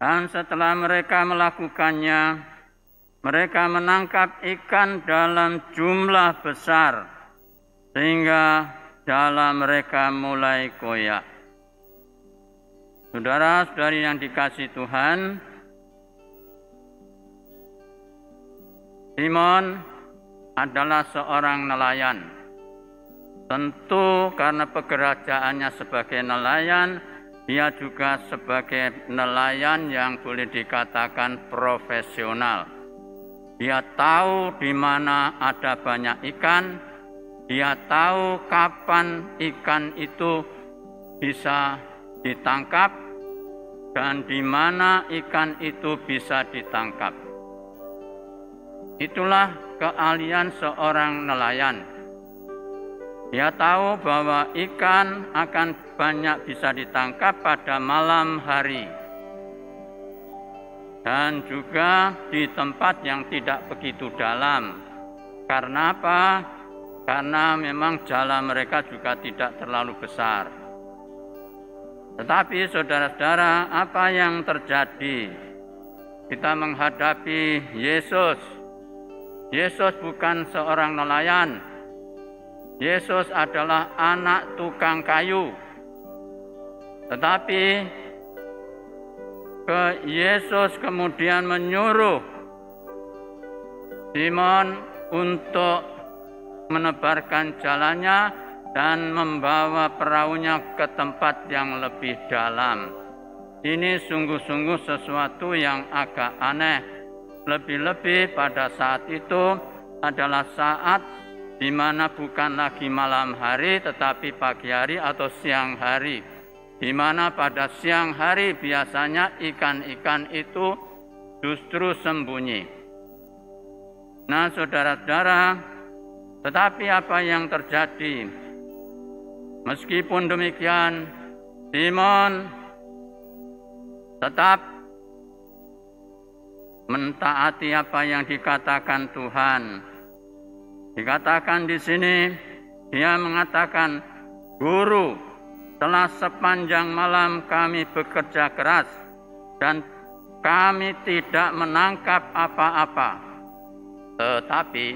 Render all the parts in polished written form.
Dan setelah mereka melakukannya, mereka menangkap ikan dalam jumlah besar, sehingga jala mereka mulai koyak. Saudara-saudari yang dikasihi Tuhan, Simon adalah seorang nelayan. Tentu karena pekerjaannya sebagai nelayan, dia juga sebagai nelayan yang boleh dikatakan profesional. Dia tahu di mana ada banyak ikan, dia tahu kapan ikan itu bisa ditangkap dan di mana ikan itu bisa ditangkap. Itulah keahlian seorang nelayan. Dia tahu bahwa ikan akan banyak bisa ditangkap pada malam hari. Dan juga di tempat yang tidak begitu dalam. Karena apa? Karena memang jala mereka juga tidak terlalu besar. Tetapi saudara-saudara, apa yang terjadi? Kita menghadapi Yesus. Yesus bukan seorang nelayan. Yesus adalah anak tukang kayu. Tetapi Yesus kemudian menyuruh Simon untuk menebarkan jalannya dan membawa perahunya ke tempat yang lebih dalam. Ini sungguh-sungguh sesuatu yang agak aneh. Lebih-lebih pada saat itu adalah saat di mana bukan lagi malam hari tetapi pagi hari atau siang hari, di mana pada siang hari biasanya ikan-ikan itu justru sembunyi. Nah, saudara-saudara, tetapi apa yang terjadi? Meskipun demikian, Simon tetap mentaati apa yang dikatakan Tuhan. Dikatakan di sini, dia mengatakan, "Guru, telah sepanjang malam kami bekerja keras dan kami tidak menangkap apa-apa. Tetapi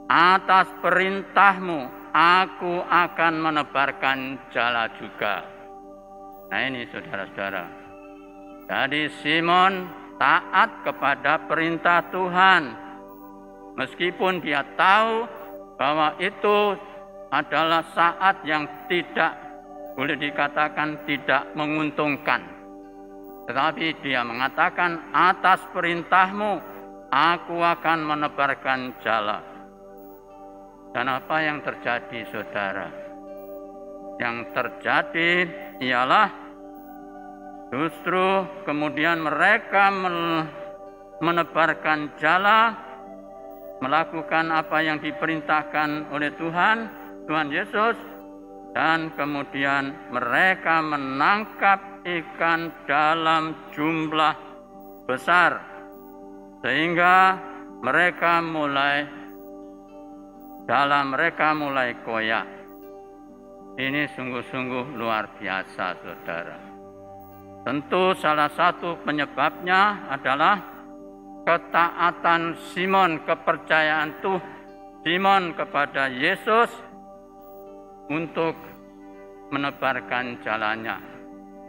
atas perintahmu aku akan menebarkan jala juga." Nah ini saudara-saudara. Jadi Simon taat kepada perintah Tuhan. Meskipun dia tahu bahwa itu adalah saat yang tidak boleh dikatakan tidak menguntungkan. Tetapi dia mengatakan, atas perintahmu aku akan menebarkan jala. Dan apa yang terjadi, saudara? Yang terjadi ialah justru kemudian mereka menebarkan jala, melakukan apa yang diperintahkan oleh Tuhan Yesus, dan kemudian mereka menangkap ikan dalam jumlah besar, sehingga dalam mereka mulai koyak. Ini sungguh-sungguh luar biasa, saudara. Tentu salah satu penyebabnya adalah ketaatan Simon, kepercayaan Simon kepada Yesus untuk menebarkan jalannya.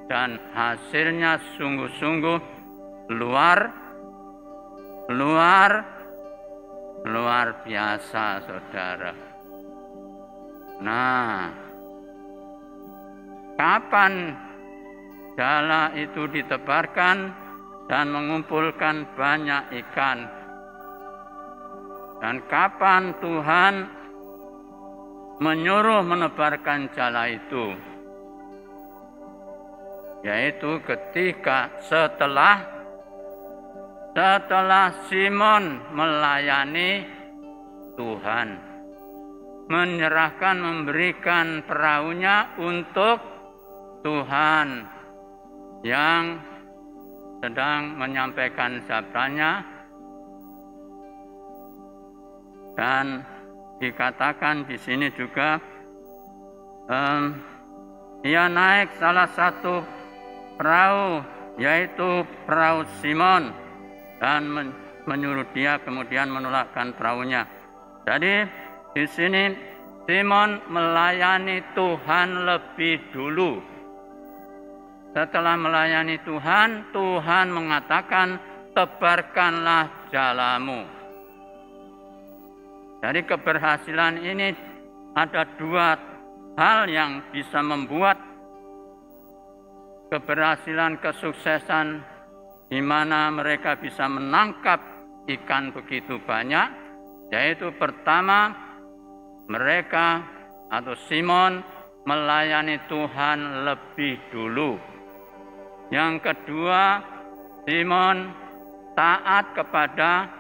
Dan hasilnya sungguh-sungguh luar biasa, saudara. Nah, kapan jala itu ditebarkan dan mengumpulkan banyak ikan? Dan kapan Tuhan menyuruh menebarkan jala itu? Yaitu ketika setelah Simon melayani Tuhan, menyerahkan, memberikan perahunya untuk Tuhan yang sedang menyampaikan sabdanya. Dan dikatakan di sini juga ia naik salah satu perahu yaitu perahu Simon, dan menyuruh dia kemudian menolakkan perahunya. Jadi di sini Simon melayani Tuhan lebih dulu. Setelah melayani Tuhan, Tuhan mengatakan, tebarkanlah jalamu. Dari keberhasilan ini ada dua hal yang bisa membuat keberhasilan, kesuksesan, di mana mereka bisa menangkap ikan begitu banyak, yaitu pertama, mereka atau Simon melayani Tuhan lebih dulu. Yang kedua, Simon taat kepada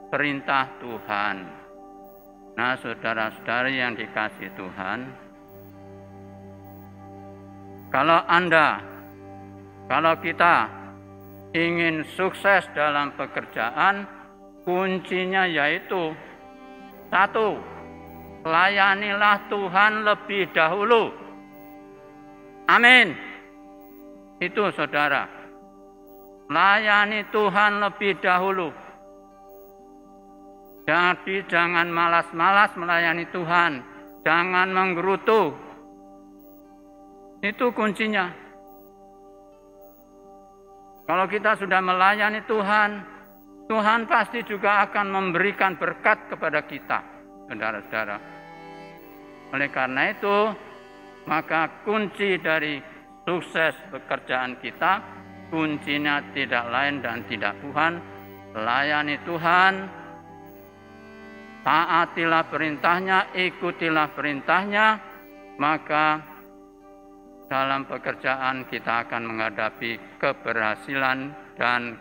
perintah Tuhan. Nah, saudara-saudari yang dikasihi Tuhan, kalau kita ingin sukses dalam pekerjaan, kuncinya yaitu satu, layanilah Tuhan lebih dahulu. Amin. Itu saudara. Layani Tuhan lebih dahulu. Jadi jangan malas-malas melayani Tuhan. Jangan menggerutu. Itu kuncinya. Kalau kita sudah melayani Tuhan, Tuhan pasti juga akan memberikan berkat kepada kita, saudara-saudara. Oleh karena itu, maka kunci dari sukses pekerjaan kita, kuncinya tidak lain dan tidak bukan, layani Tuhan, taatilah perintahnya, ikutilah perintahnya, maka dalam pekerjaan kita akan menghadapi keberhasilan dan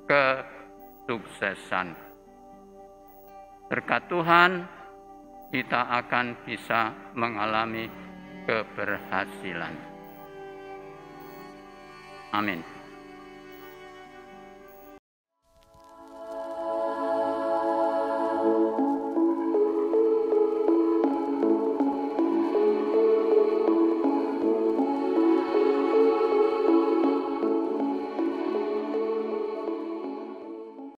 kesuksesan. Berkat Tuhan, kita akan bisa mengalami keberhasilan. Amin.